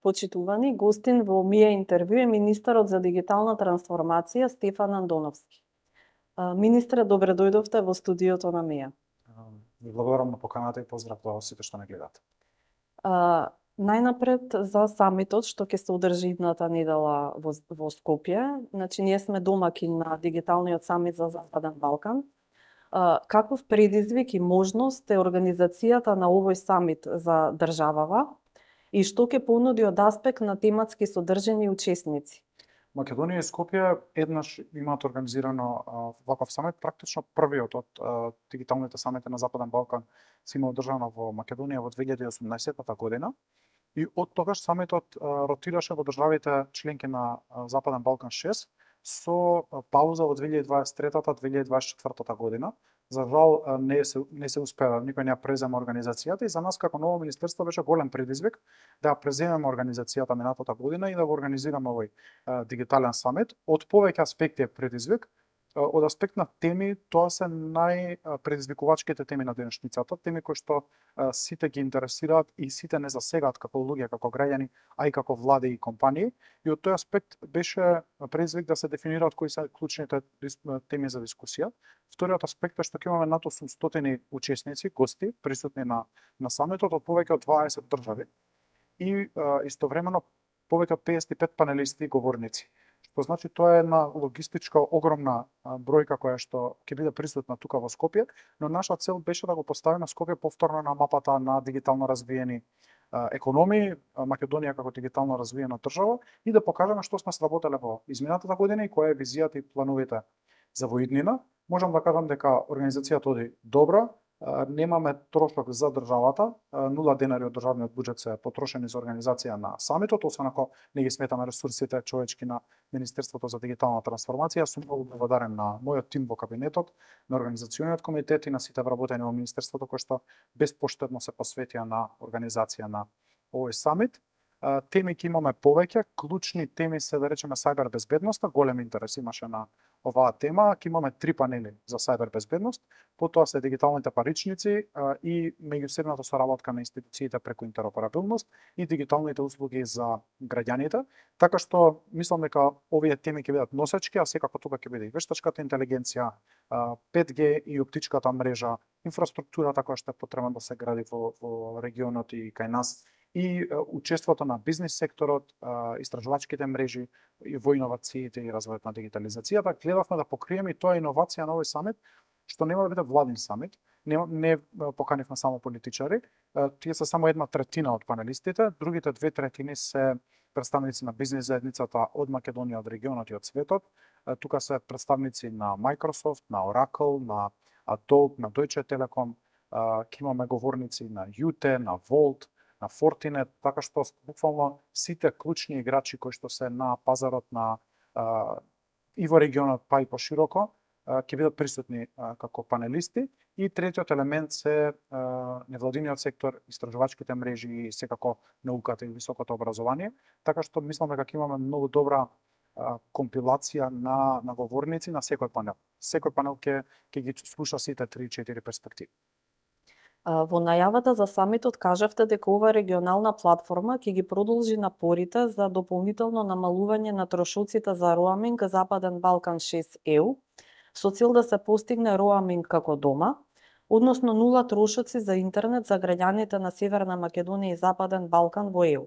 почитувани, гостин во МИА интервју е министерот за дигитална трансформација Стефан Андоновски. Министре, добре дојдовте во студиото на МИА. Ви благодарам на поканата и поздрав до сите што ме гледат. Најнапред за самитот што ќе се одржи идната недела во Скопје. Значи, ние сме домакин на дигиталниот самит за Западен Балкан. Каков предизвик и можност е организацијата на овој самит за државава и што ќе понуди од аспект на тематски содржини учесници? Македонија и Скопје еднаш имаат организирано ваков самит, практично првиот од дигиталните самити на Западен Балкан се има одржано во Македонија во 2018 година. И од тогаш самитот ротираше во државите членки на Западен Балкан 6 со пауза во 2023-2024 година. За жал не се успеа, никој не ја презема организацијата и за нас како ново министерство беше голем предизвик да ја преземеме организацијата минатата година и да го организираме овој дигитален самит. Од повеќе аспекти е предизвик. Од аспект на теми, тоа се најпредизвикувачките теми на денешницата, теми кои што сите ги интересираат и сите не засегаат како луѓе, како граѓани, а и како влади и компании. И од тој аспект беше предизвик да се дефинираат кои се клучните теми за дискусија. Вториот аспект е што ќе имаме над 800 учесници, гости, присутни на самитот од повеќе од 20 држави и истовремено повеќе од 55 панелисти и говорници. Што значи тоа е една логистичка огромна бројка која што ќе биде присутна тука во Скопје, но наша цел беше да го поставиме Скопје повторно на мапата на дигитално развиени економии, Македонија како дигитално развиена држава и да покажеме што сме сработеле во изминатата година и која е визијата и плановите за воиднина. Можам да кажам дека организацијата оди добро, немаме трошок за државата, 0 денари од државниот буџет се потрошени за организација на самитот, освен ако не ги сметаме ресурсите човечки на Министерството за дигитална трансформација. Сум многу благодарен на мојот тим во кабинетот, на организациониот комитет и на сите вработени во Министерството кои што безпоштедно се посветија на организација на овој самит. Теми ќе имаме повеќе, клучни теми се да речеме сајбер безбедноста, голем интерес имаше на оваа тема. Ќе имаме 3 панели за сајбер безбедност, потоа се дигиталните паричници и меѓусебната соработка на институциите преку интероперабилност и дигиталните услуги за граѓаните. Така што мислам дека овие теми ќе бидат носечки, а секако тука ќе биде и вештачката интелигенција, 5G и оптичката мрежа, инфраструктурата која што е потребна да се гради во регионот и кај нас, и учеството на бизнис секторот, истражувачките мрежи, во иновациите и развојот на дигитализацијата. Гледавме да покриеме и тоа иновација на овој самит, што нема да биде владин самит. Не поканивме само политичари, тие се само 1/3 од панелистите, другите 2/3 се представници на бизнис заедницата од Македонија, од регионот и од светот. Тука се представници на Microsoft, на Oracle, на Adobe, на Deutsche Telekom, ќе имаме говорници на UT, на Volt, на Fortinet, така што буквално сите клучни играчи кои што се на пазарот на и во регионот па и пошироко ќе бидат присутни како панелисти. И третиот елемент се невладиниот сектор, истражувачките мрежи и секако науката и високото образование, така што мислам дека ќе имаме многу добра компилација на говорници на секој панел. Секој панел ќе ги слуша сите 3-4 перспективи. Во најавата за самитот кажавте дека ова регионална платформа ќе ги продолжи напорите за дополнително намалување на трошоците за роаминг Западен Балкан 6 EU, со цел да се постигне роаминг како дома, односно 0 трошоци за интернет за граѓаните на Северна Македонија и Западен Балкан во EU.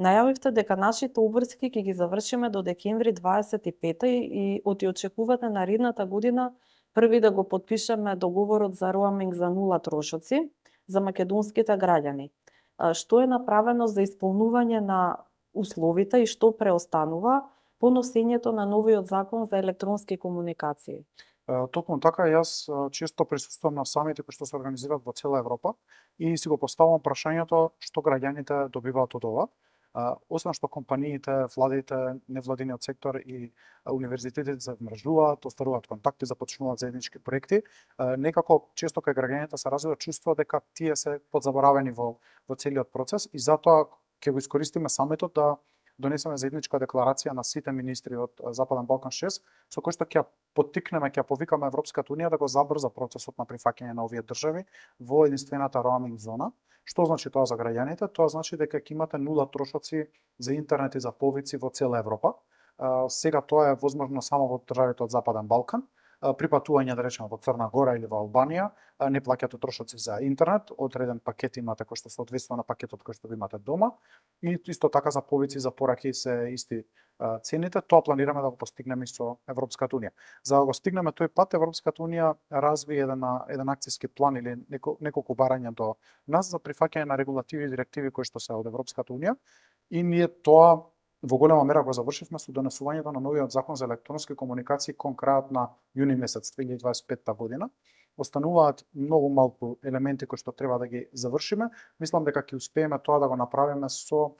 Најавивте дека нашите обврски ќе ги завршиме до декември 25 и очекувате наредната година први да го потпишеме договорот за роаминг за 0 трошоци за македонските граѓани. Што е направено за исполнување на условите и што преостанува по носењето на новиот закон за електронски комуникации? Токму така, јас често присуствувам на самити кои што се организираат во цела Европа и си го поставам прашањето што граѓаните добиваат од ова. Освен што компаниите, владите, невладиниот сектор и универзитетите се вмрежуваат, остваруваат контакти, започнуваат заеднички проекти, некако често кај граѓаните се развива чувство дека тие се подзаборавени во целиот процес и затоа ќе го искористиме самитот да донесеме заедничка декларација на сите министри од Западен Балкан 6, со кој што ќе поттикнеме, ќе повикаме Европската унија да го забрза процесот на прифаќање на овие држави во единствената роаминг зона. Што значи тоа за граѓаните? Тоа значи дека ќе имате нула трошоци за интернет и за повици во цела Европа. Сега тоа е возможно само во државите од Западен Балкан. При патување, да речеме, во Црна Гора или во Албанија, не плаќате трошоци за интернет, одреден пакет имате кој што соодветства на пакетот кој што ви имате дома, и исто така за повици, за пораки се исти цените. Тоа планираме да го постигнеме и со Европската унија. За да го стигнеме тој пат, Европската унија разви еден акциски план или неколку барања до нас за прифаќање на регулативи и директиви кои што се од Европската унија, и ние тоа во голема мера го завршивме со донесувањето на новиот закон за електронски комуникации кон крајот на јуни месец 2025 година. Остануваат многу малку елементи кои што треба да ги завршиме. Мислам дека ќе успееме тоа да го направиме со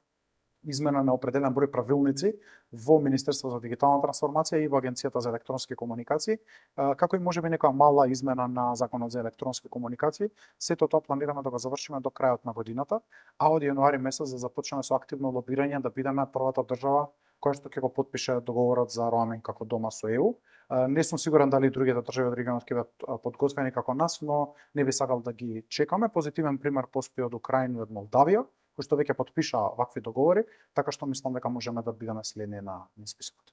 измена на определен број правилници во Министерството за дигитална трансформација и во Агенцијата за електронски комуникации, како и можеби некоја мала измена на Законот за електронски комуникации. Сето тоа планираме да го завршиме до крајот на годината, а од јануари месец да започнеме со активно лобирање да бидеме првата држава која што ќе го потпише договорот за роаминг како дома со ЕУ. Не сум сигурен дали другите држави од регионот ќе бидат подготвени како нас, но не би сакал да ги чекаме. Позитивен пример постои од Украина и од Молдавија, кои што веќе потпишаа вакви договори, така што мислам дека можеме да бидеме следни на списокот.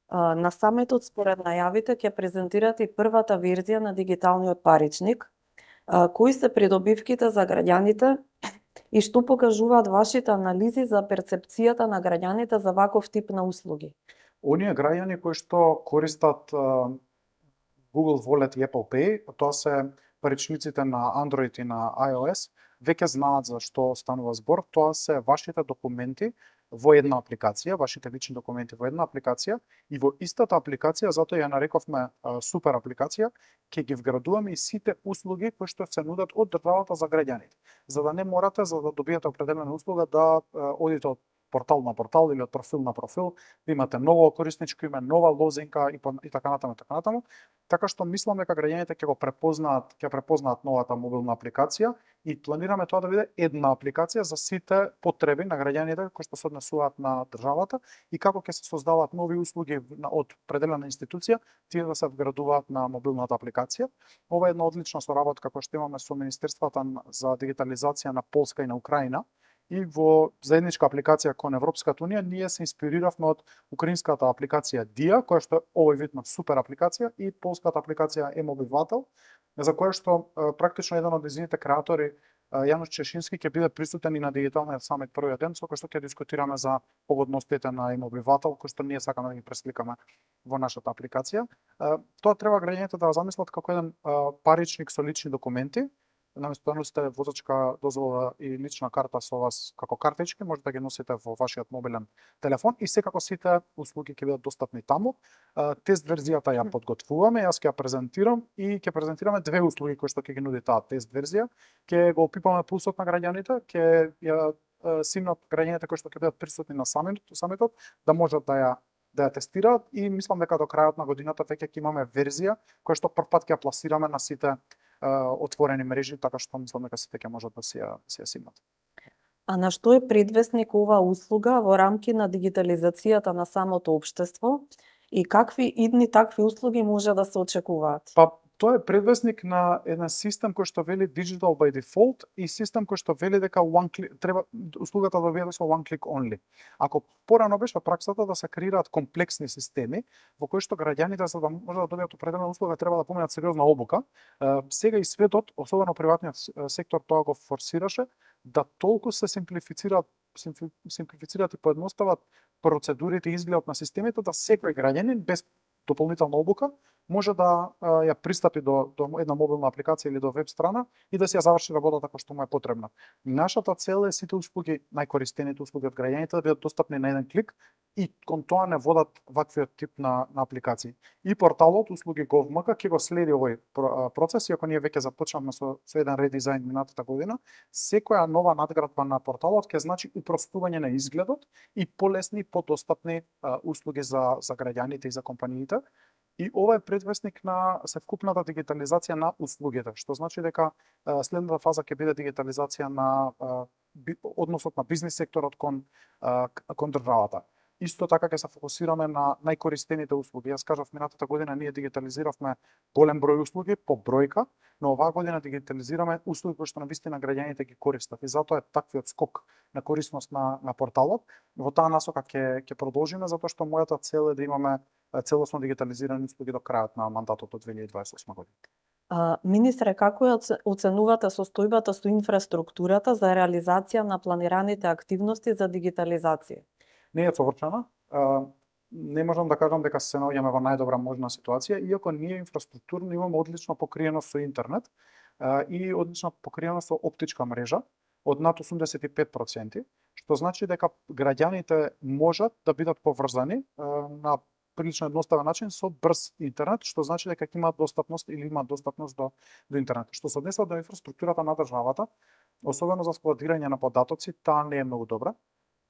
На самитот, според најавите, ќе презентирате и првата верзија на дигиталниот паричник. Кои се придобивките за граѓаните и што покажуваат вашите анализи за перцепцијата на граѓаните за ваков тип на услуги? Оние граѓани кои што користат Google Wallet и Apple Pay, тоа се паричниците на Android и на iOS, веќе знаат за што станува збор. Тоа се вашите документи во една апликација, вашите лични документи во една апликација, и во истата апликација, затоа ја нарековме супер апликација, ќе ги вградуваме и сите услуги кои што се нудат од државата за граѓаните. За да не морате, за да добиете определена услуга, да одите од портал на портал или од профил на профил, да имате ново корисничко име, нова лозинка и така натаму. Така што мислам дека граѓаните ќе препознаат новата мобилна апликација и планираме тоа да биде една апликација за сите потреби на граѓаните кои што се однесуваат на државата и како ќе се создаваат нови услуги од определена институција, тие да се вградуваат на мобилната апликација. Ова е една одлична соработка која што имаме со Министерствата за дигитализација на Полска и на Украина. И во заедничка апликација кон Европската унија ние се инспириравме од украинската апликација Dia, која што е овој вид на супер апликација, и полската апликација e-мобивател, за која што практично еден од незините креатори, Јануш Чешински, ќе биде присутен и на дигиталниот самит првиот ден, со кој што ќе дискутираме за погодностите на e-мобивател, кои што ние сакаме да ги пресликаме во нашата апликација. Тоа треба граѓаните да замислат како еден паричник со лични документи. Наместо да носите возачка дозвола и лична карта со вас како картички, може да ги носите во вашиот мобилен телефон и секако сите услуги ќе бидат достапни таму. Тест верзијата ја подготвуваме, јас ќе ја презентирам и ќе презентираме две услуги кои што ќе ги нуди таа тест верзија. Ќе го опипаме пулсот на граѓаните, ќе ја симнат граѓаните кои што ќе бидат присутни на самитот, да можат да ја тестираат, и мислам дека до крајот на годината веќе ќе имаме верзија која што првпат ќе ја пласираме на сите отворени мрежи, така што мислам дека сите ќе можат да се ја симнат. А на што е предвесник оваа услуга во рамки на дигитализацијата на самото општество и какви идни такви услуги може да се очекуваат? Тоа е предвесник на еден систем кој што вели digital by default и систем кој што вели дека треба услугата да биде со one click only. Ако порано беше праксата да се креираат комплексни системи во кои што граѓаните за да можат да добијат определена услуга треба да поминат сериозна обука, сега и светот, особено приватниот сектор, тоа го форсираше да толку се симплифицираат и поедностават процедурите и изгледот на системите, да секој граѓанин без дополнителна обука може да ја пристапи до една мобилна апликација или до веб страна и да се ја заврши работата како што му е потребна. Нашата цел е сите услуги, најкористените услуги од граѓаните да бидат достапни на еден клик и кон тоа не водат ваквиот тип на апликации. И порталот услуги GovMK ќе го следи овој процес, иако ние веќе започнавме со еден редизајн минатата година. Секоја нова надградба на порталот ќе значи упростување на изгледот и полесни, подостапни услуги за граѓаните и за компаниите. И ова е предвестник на севкупната дигитализација на услугите, што значи дека следната фаза ќе биде дигитализација на односот на бизнис секторот кон државата. исто така ќе се фокусираме на најкористените услуги. Јас кажав, минатата година ние дигитализиравме голем број услуги по бројка, но оваа година дигитализираме услуги кои што навистина граѓаните ги користат и затоа е таквиот скок на корисност на порталот. Во таа насока ќе продолжиме затоа што мојата цел е да имаме целосно дигитализирани услуги до крајот на мандатот од 2028 година. Министре, како ја оценувате состојбата со инфраструктурата за реализација на планираните активности за дигитализација? Не е совршена. Не можам да кажам дека се наоѓаме во најдобра можна ситуација, иако ние инфраструктурно имаме одлична покриеност со интернет и одлична покриеност со оптичка мрежа од над 85%, што значи дека граѓаните можат да бидат поврзани на прилично едноставен начин со брз интернет, што значи дека ќе имаат достапност или имаат достапност до интернет. Што се однесува до инфраструктурата на државата, особено за складирање на податоци, таа не е многу добра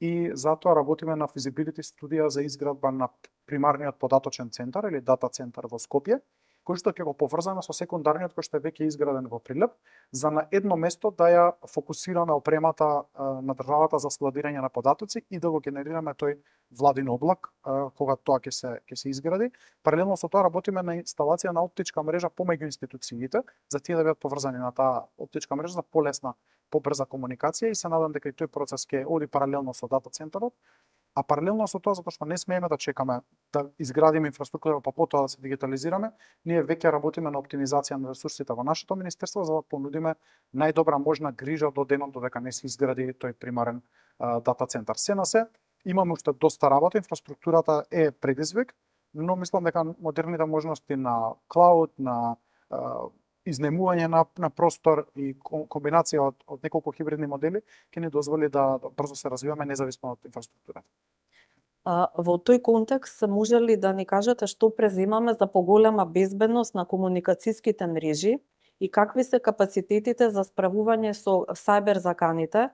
и затоа работиме на физибилити студија за изградба на примарниот податочен центар или дата центар во Скопје, кој што ќе го поврзаме со секундарниот кој што е веќе изграден во Прилеп, за на едно место да ја фокусираме опремата на државата за складирање на податоци и да го генерираме тој владин облак кога тоа ќе се изгради. Паралелно со тоа работиме на инсталација на оптичка мрежа помеѓу институциите, за тие да бидат поврзани на таа оптичка мрежа за полесна, побрза комуникација и се надам дека и тој процес ќе оди паралелно со дата центарот. А паралелно со тоа, затоа што не смееме да чекаме да изградиме инфраструктура па потоа да се дигитализираме, ние веќе работиме на оптимизација на ресурсите во нашето министерство за да понудиме најдобра можна грижа до денот додека не се изгради тој примарен дата центар. Се на се, имаме уште доста работа, инфраструктурата е предизвик, но мислам дека модерните можности на клауд, на изнемување на простор и комбинација од неколку хибридни модели ќе ни дозволи да брзо се развиваме независно од инфраструктурата. Во тој контекст, може ли да ни кажете што преземаме за поголема безбедност на комуникацијските мрежи и какви се капацитетите за справување со сајбер заканите?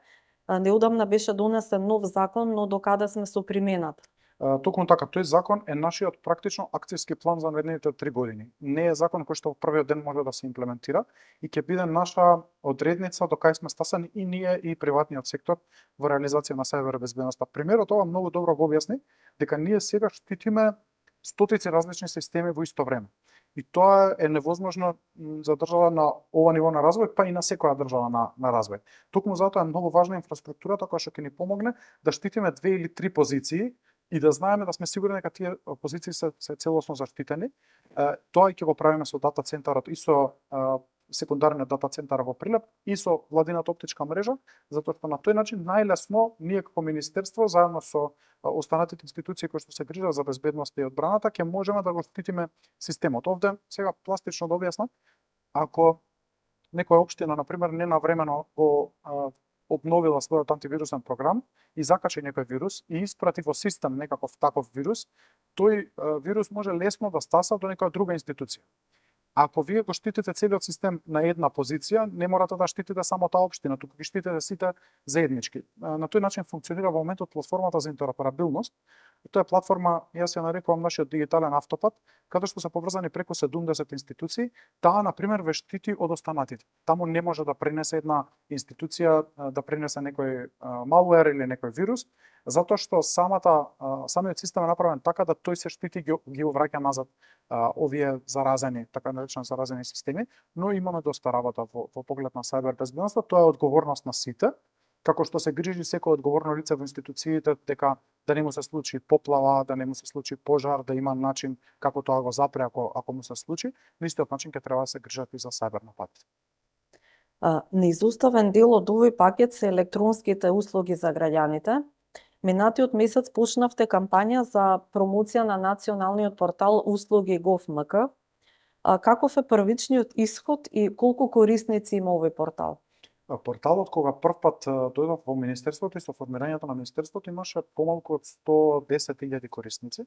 Неодамна беше донесен нов закон, но докаде сме со примената? Токму така, тој закон е нашиот практично акцијски план за наредните 3 години. Не е закон кој што во првиот ден може да се имплементира и ќе биде наша одредница до кај сме стасани и ние и приватниот сектор во реализација на сајбер безбедноста. Примерот ова многу добро го објасни дека ние сега штитиме стотици различни системи во исто време. И тоа е невозможно за држава на ова ниво на развој, па и на секоја држава на развој. Токму затоа е многу важна инфраструктурата која што ќе ни помогне да штитиме 2 или 3 позиции и да знаеме да сме сигурни дека тие позиции се целосно заштитени. Тоа ќе го правиме со дата центарот и со секундарниот дата центар во Прилеп и со владината оптичка мрежа, затоа што на тој начин најлесно ние како министерство заедно со останатите институции кои што се грижат за безбедноста и одбраната ќе можеме да го штитиме системот. Овде сега пластично да објаснам, ако некоја општина на пример ненавремено го обновила својот антивирусен програм и закачи некој вирус и испрати во систем некаков таков вирус, тој вирус може лесно да стаса до некоја друга институција. Ако вие го штитите целиот систем на една позиција, не морате да штитите само таа општина, туку ги штитите сите заеднички. На тој начин функционира во моментот платформата за интероперабилност. Тоа е платформа, јас ја нарекувам нашиот дигитален автопат, каде што се поврзани преку 70 институции. Таа на пример ве штити од останатите. Таму не може да пренесе една институција да пренесе некој малвер или некој вирус, затоа што самиот систем е направен така да тој се штити ги враќа назад овие заразени, така наречени заразени системи, но имаме доста работа во поглед на сајбер безбедноста. Тоа е одговорност на сите, како што се грижи секој одговорно лице во институциите дека да не му се случи поплава, да не му се случи пожар, да има начин како тоа го запре ако му се случи, на истиот начин ќе треба да се грижат и за сајбер нападите. Неизоставен дел од овој пакет се електронските услуги за граѓаните. Минатиот месец почнавте кампања за промоција на националниот портал услуги Gov.mk. Каков е првичниот исход и колку корисници има овој портал? Порталот кога првпат дојдов во министерството и со формирањето на министерството имаше помалку од 110.000 корисници.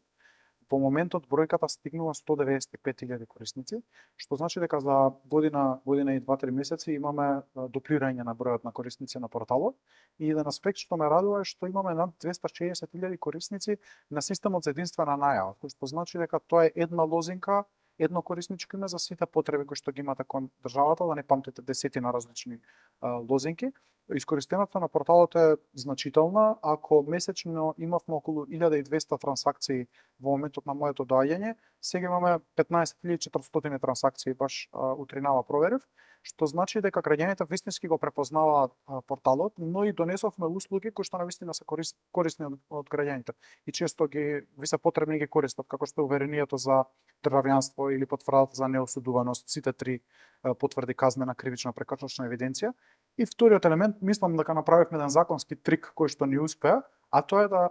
По моментот бројката стигнува 195.000 корисници, што значи дека за година и 2-3 месеци имаме дуплирање на бројот на корисници на порталот. И еден аспект што ме радува е што имаме над 260.000 корисници на системот за единствена најава, што значи дека тоа е една лозинка, едно корисничко име за сите потреби кои што ги имате кон државата, да не памтите десетина различни лозинки. искористеноста на порталот е значителна. Ако месечно имавме околу 1200 трансакции во моментот на моето доаѓање, сега имаме 15.400 трансакции, баш утринава проверив, што значи дека граѓаните вистински го препознаваат порталот, но и донесовме услуги кои што навистина се корисни од граѓаните и често ви се потребни ги користат, како што е уверението за државјанство или потврдата за неосудуваност, сите три потврди казнена кривична прекршочна евиденција. И вториот елемент, мислам дека направивме еден законски трик кој што ни успеа, а тоа е да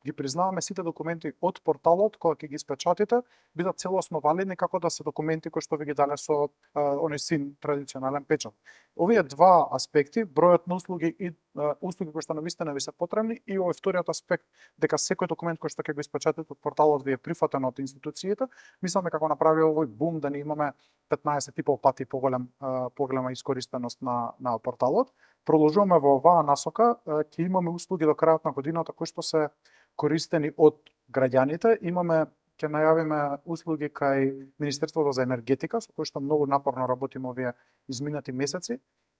ги признаваме сите документи од порталот, кога ќе ги испечатите, бидат целосно валидни како да се документи кои што ви ги дале со оној син традиционален печат. Овие два аспекти, бројот на услуги и услуги кои што навистина ви се потребни, и овој вториот аспект дека секој документ кој што ќе го испечатите од порталот ви е прифатен од институциите, мисламе како направи овој бум да не имаме 15,5 пати поголема искористеност на порталот. Продолжуваме во оваа насока, ќе имаме услуги до крајот на годината кои што се користени од граѓаните. Ќе најавиме услуги кај Министерството за енергетика, со кој што многу напорно работиме овие изминати месеци.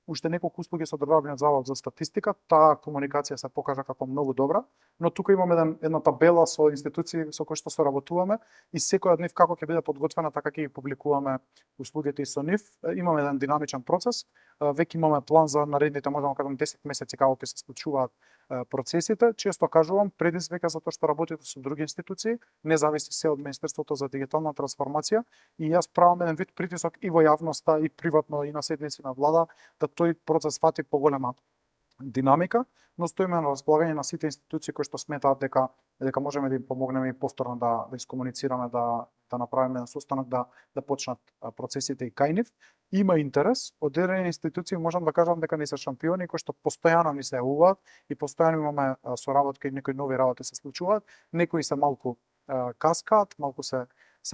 Уште неколку услуги со Државниот завод за статистика, таа комуникација се покажа како многу добра, но тука имаме една табела со институции со кои што соработуваме и секој од нив како ќе биде подготвена, така ќе ги публикуваме услугите и со нив. Имаме еден динамичен процес, веќе имаме план за наредните, можеме да кажам, 10 месеци како ќе се случуваат процесите. Често кажувам, предизвика затоа што работите со други институции, не зависи се од Министерството за дигитална трансформација, и јас правам еден вид притисок и во јавноста и приватно и на седници на влада да тој процес фати поголема динамика, но стоиме на располагање на сите институции кои што сметаат дека можеме да им помогнеме и повторно да искомуницираме, да направиме состанок да почнат процесите и кај нив. Има интерес од одредени институции, можам да кажам дека не се шампиони кои што постојано ни се јавуваат и постојано имаме соработка и некои нови работи се случуваат. Некои се малку каскаат, малку се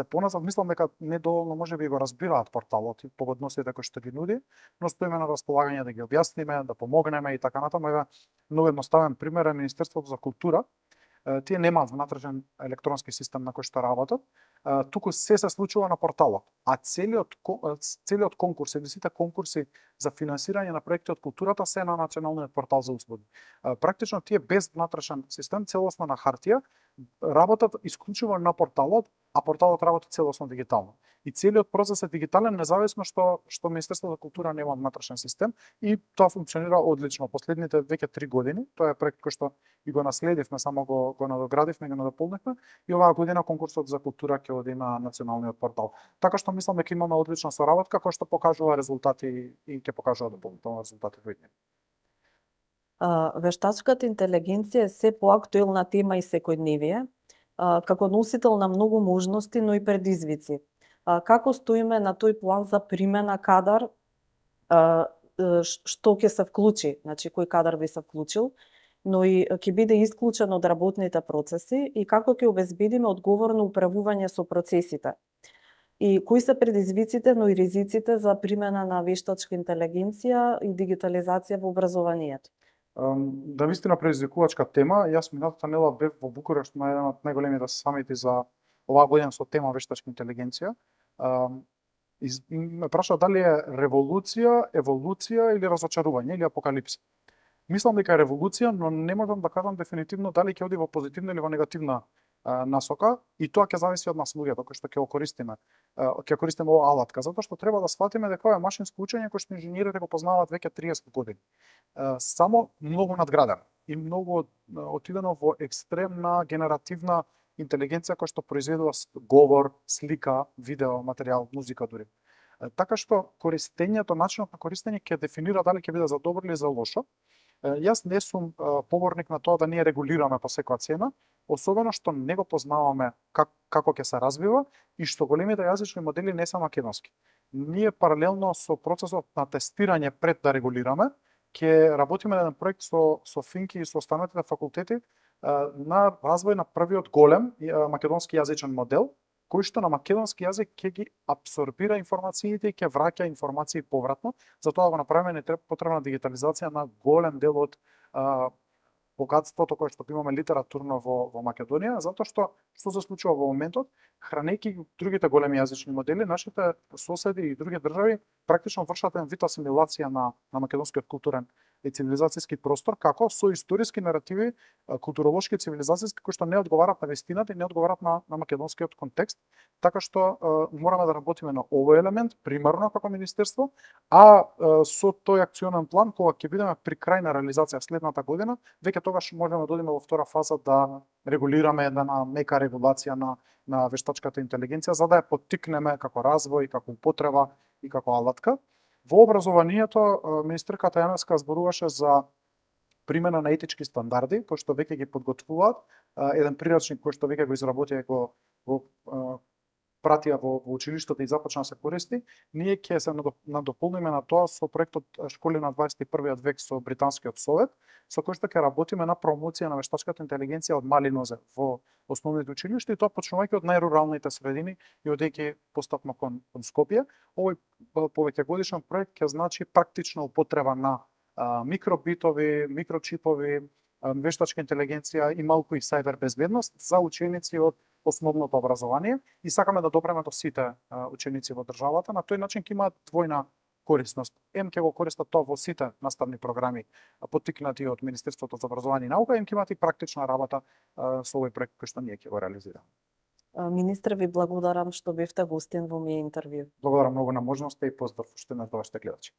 поназад. Мислам дека недоволно можеби го разбираат порталот и погодностите кои што ги нуди, но стоиме на располагање да ги објасниме, да помогнеме и така натаму. Еве многу едноставен пример е Министерството за култура. Тие немаат внатрешен електронски систем на кој што работат, туку се случува на порталот, а целиот конкурс или сите конкурси за финансирање на проекти од културата се на националниот портал за услуги. Практично тие без внатрешен систем, целосно на хартија, работат исклучиво на порталот, а порталот работи целосно дигитално. И целиот процес е дигитален, независно што Министерството за култура нема внатрешен систем, и тоа функционира одлично последните веќе 3 години. Тоа е проект кој што и го наследивме, само го надоградивме, го надополнивме, и оваа година конкурсот за култура ќе оди на националниот портал. Така што мислам дека имаме одлична соработка која што покажува резултати и ќе покажува дополнително резултати во иднина. Вештачката интелигенција е се поактуелна тема и секојдневие, како носител на многу можности, но и предизвици. Како стоиме на тој план за примена кадар, што ќе се вклучи, значи кој кадар би се вклучил, но и ќе биде исклучен од работните процеси, и како ќе обезбедиме одговорно управување со процесите. И кои се предизвиците, но и ризиците за примена на вештачка интелигенција и дигитализација во образованието? Да, вистина предизвикувачка тема. Јас минатата недела бев во Букурешт на еден од најголемите самити за оваа година со тема вештачка интелигенција. Ме прашаа дали е револуција, еволуција или разочарување или апокалипса. Мислам дека е револуција, но не можам да кажам дефинитивно дали ќе оди во позитивна или во негативна насока, и тоа ќе зависи од нас луѓето кои што ќе го користиме. Ќе користиме оваа алатка, затоа што треба да сфатиме дека ова е машинско учење кој што инженерите го познаваат веќе 30 години. Само многу надградено и многу отидено во екстремна генеративна интелигенција која што произведува говор, слика, видео, материјал, музика дури. Така што користењето, начинот на користење ќе дефинира дали ќе биде за добро или за лошо. Јас не сум поборник на тоа да ние регулираме по секоја цена, особено што не го познаваме како ќе се развива и што големите јазични модели не се македонски. Ние паралелно со процесот на тестирање пред да регулираме, ќе работиме на еден проект со Финки и со останатите факултети на развој на првиот голем македонски јазичен модел, кој што на македонски јазик ќе ги апсорбира информациите и ќе враќа информации повратно. Затоа го направиме, не треба потребна дигитализација на голем дел од богатството кое што имаме литературно во Македонија, затоа што се случува во моментот, хранејќи другите големи јазични модели, нашите соседи и други држави практично вршат еден вид асимилација на македонскиот културен и цивилизацијски простор, како со историски наративи, културолошки, цивилизацијски, кои што не одговарат на вистината и не одговарат на македонскиот контекст, така што мораме да работиме на овој елемент примарно како министерство, а со тој акционен план кога ќе бидеме при крај на реализација следната година, веќе тогаш можеме да одиме во втора фаза да регулираме една мека регулација на вештачката интелигенција за да ја поттикнеме како развој, како употреба и како алатка. Во образованието министерката Јаневска зборуваше за примена на етички стандарди кои што веќе ги подготвуваат, еден прирачник кој што веќе го изработија и го пратија во училиштата и започна да се користи. Ние ќе се надополниме на тоа со проектот Школи на 21 век со Британскиот совет, со кој што ќе работиме на промоција на вештачката интелигенција од мали нозе во основните училишта и тоа почнувајќи од најруралните средини и одејќи постапно кон Скопје. Овој повеќегодишен проект ќе значи практична употреба на микробитови, микрочипови, вештачка интелигенција и малку и сајбер безбедност за ученици од основното образование и сакаме да допреме до сите ученици во државата. На тој начин ќе имаат двојна корисност. Ќе го користат тоа во сите наставни програми поттикнати од Министерството за образование и наука, ќе имаат и практична работа со овој проект кој што ние ќе го реализираме. Министре, ви благодарам што бевте гостин во моје интервју. Благодарам многу на можноста и поздрав уште на тоа што гледачи.